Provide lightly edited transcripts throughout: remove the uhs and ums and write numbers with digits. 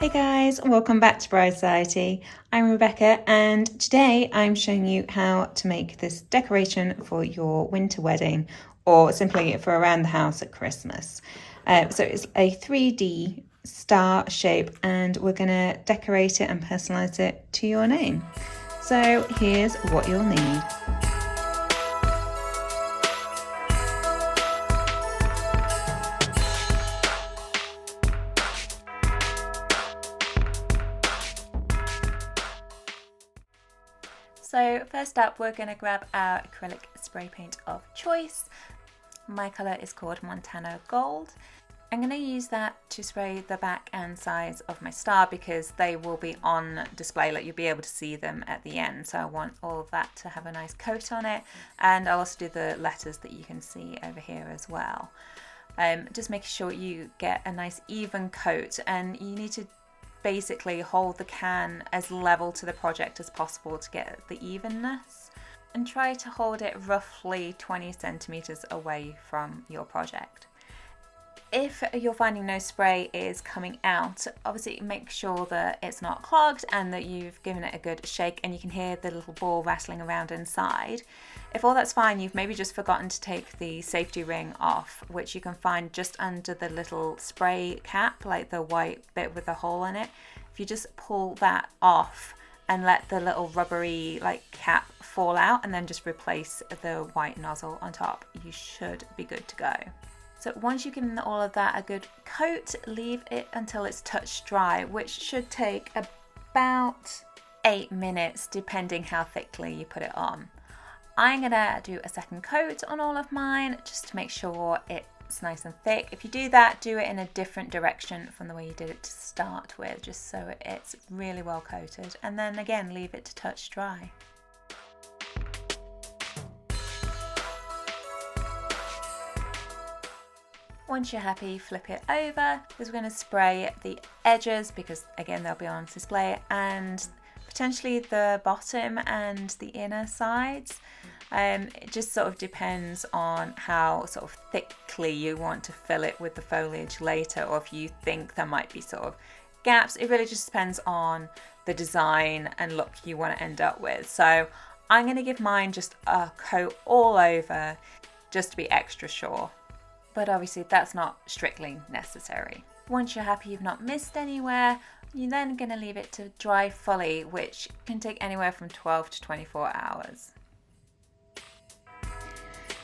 Hey guys, welcome back to Bride Society. I'm Rebecca and today I'm showing you how to make this decoration for your winter wedding or simply for around the house at Christmas. So it's a 3D star shape and we're going to decorate it and personalise it to your name. So here's what you'll need. So first up, we're going to grab our acrylic spray paint of choice. My colour is called Montana Gold. I'm going to use that to spray the back and sides of my star because they will be on display, like you'll be able to see them at the end. So I want all of that to have a nice coat on it, and I'll also do the letters that you can see over here as well. Just making sure you get a nice even coat, and you need to basically hold the can as level to the project as possible to get the evenness, and try to hold it roughly 20 centimeters away from your project. If you're finding no spray is coming out, obviously make sure that it's not clogged and that you've given it a good shake and you can hear the little ball rattling around inside. If all that's fine, you've maybe just forgotten to take the safety ring off, which you can find just under the little spray cap, like the white bit with the hole in it. If you just pull that off and let the little rubbery cap fall out and then just replace the white nozzle on top, you should be good to go. So once you've given all of that a good coat, leave it until it's touch dry, which should take about 8 minutes depending how thickly you put it on. I'm gonna do a second coat on all of mine just to make sure it's nice and thick. If you do that, do it in a different direction from the way you did it to start with, just so it's really well coated. And then again, leave it to touch dry. Once you're happy, flip it over because we're going to spray the edges because again they'll be on display, and potentially the bottom and the inner sides. It just sort of depends on how sort of thickly you want to fill it with the foliage later, or if you think there might be sort of gaps. It really just depends on the design and look you want to end up with. So I'm going to give mine just a coat all over just to be extra sure. But obviously that's not strictly necessary. Once you're happy you've not missed anywhere, you're then going to leave it to dry fully, which can take anywhere from 12 to 24 hours.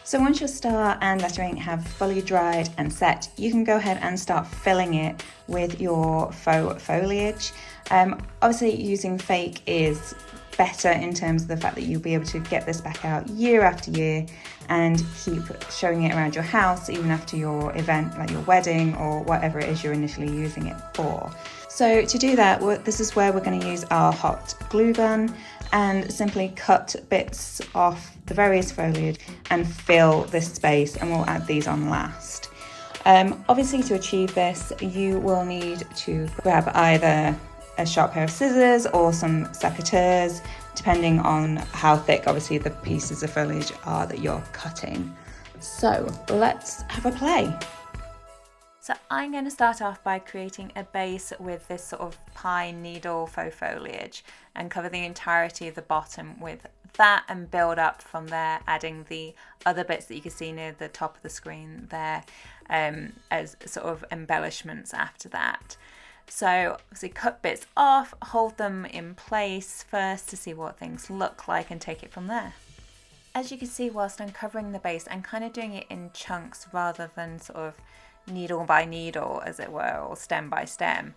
So once your star and lettering have fully dried and set, you can go ahead and start filling it with your faux foliage. Obviously using fake is better in terms of the fact that you'll be able to get this back out year after year and keep showing it around your house even after your event, like your wedding or whatever it is you're initially using it for. So to do that, this is where we're going to use our hot glue gun and simply cut bits off the various foliage and fill this space, and we'll add these on last. Obviously to achieve this you will need to grab either a sharp pair of scissors or some secateurs, depending on how thick obviously the pieces of foliage are that you're cutting. So let's have a play. So I'm going to start off by creating a base with this sort of pine needle faux foliage and cover the entirety of the bottom with that and build up from there, adding the other bits that you can see near the top of the screen there as sort of embellishments after that. So obviously cut bits off, hold them in place first to see what things look like and take it from there. As you can see, whilst I'm covering the base, I'm kind of doing it in chunks rather than sort of needle by needle, as it were, or stem by stem.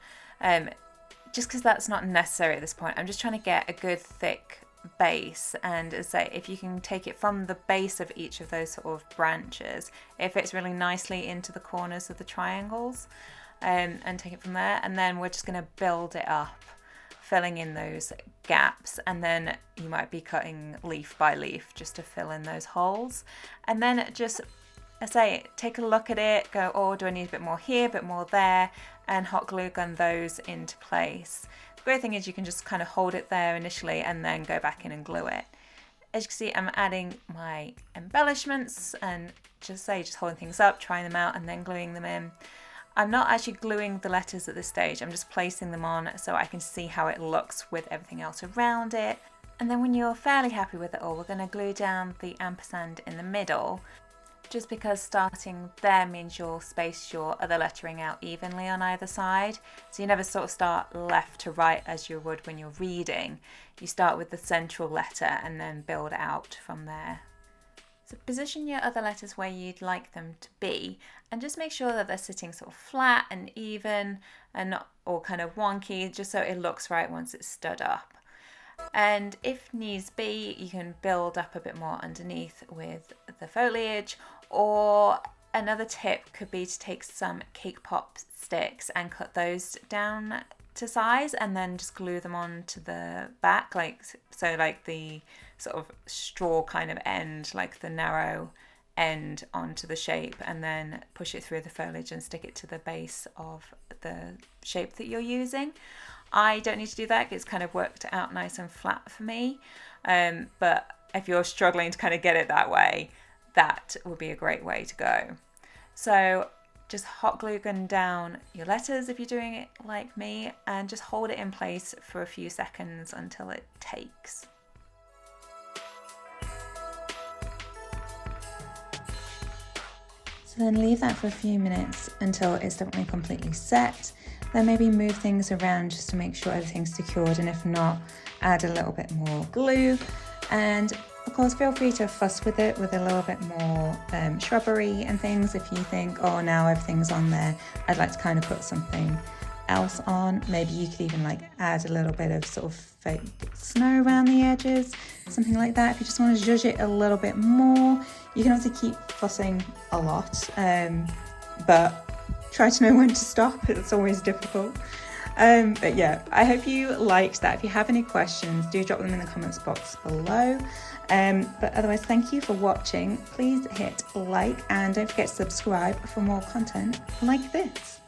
Just because that's not necessary at this point. I'm just trying to get a good thick base, and as I say, if you can take it from the base of each of those sort of branches, it fits really nicely into the corners of the triangles. And take it from there, and then we're just going to build it up, filling in those gaps, and then you might be cutting leaf by leaf just to fill in those holes, and then just, I say, take a look at it, go, oh, do I need a bit more here, a bit more there, and hot glue gun those into place. The great thing is you can just kind of hold it there initially and then go back in and glue it. As you can see, I'm adding my embellishments and just holding things up, trying them out, and then gluing them in. I'm not actually gluing the letters at this stage, I'm just placing them on so I can see how it looks with everything else around it. And then when you're fairly happy with it all, we're going to glue down the ampersand in the middle, just because starting there means you'll space your other lettering out evenly on either side. So you never sort of start left to right as you would when you're reading. You start with the central letter and then build out from there. So position your other letters where you'd like them to be, and just make sure that they're sitting sort of flat and even and not all kind of wonky, just so it looks right once it's stood up. And if needs be, you can build up a bit more underneath with the foliage, or another tip could be to take some cake pop sticks and cut those down to size and then just glue them on to the back, like so, like the sort of straw kind of end, like the narrow end onto the shape, and then push it through the foliage and stick it to the base of the shape that you're using. I don't need to do that, it's kind of worked out nice and flat for me, but if you're struggling to kind of get it that way, that would be a great way to go. So just hot glue gun down your letters if you're doing it like me, and just hold it in place for a few seconds until it takes. So then leave that for a few minutes until it's definitely completely set. Then maybe move things around just to make sure everything's secured, and if not, add a little bit more glue. And of course, feel free to fuss with it with a little bit more shrubbery and things. If you think, oh, now everything's on there, I'd like to kind of put something else on. Maybe you could even like add a little bit of sort of fake snow around the edges, something like that. If you just want to zhuzh it a little bit more, you can obviously keep fussing a lot, but try to know when to stop. It's always difficult. But yeah, I hope you liked that. If you have any questions, do drop them in the comments box below. But otherwise, thank you for watching. Please hit like and don't forget to subscribe for more content like this.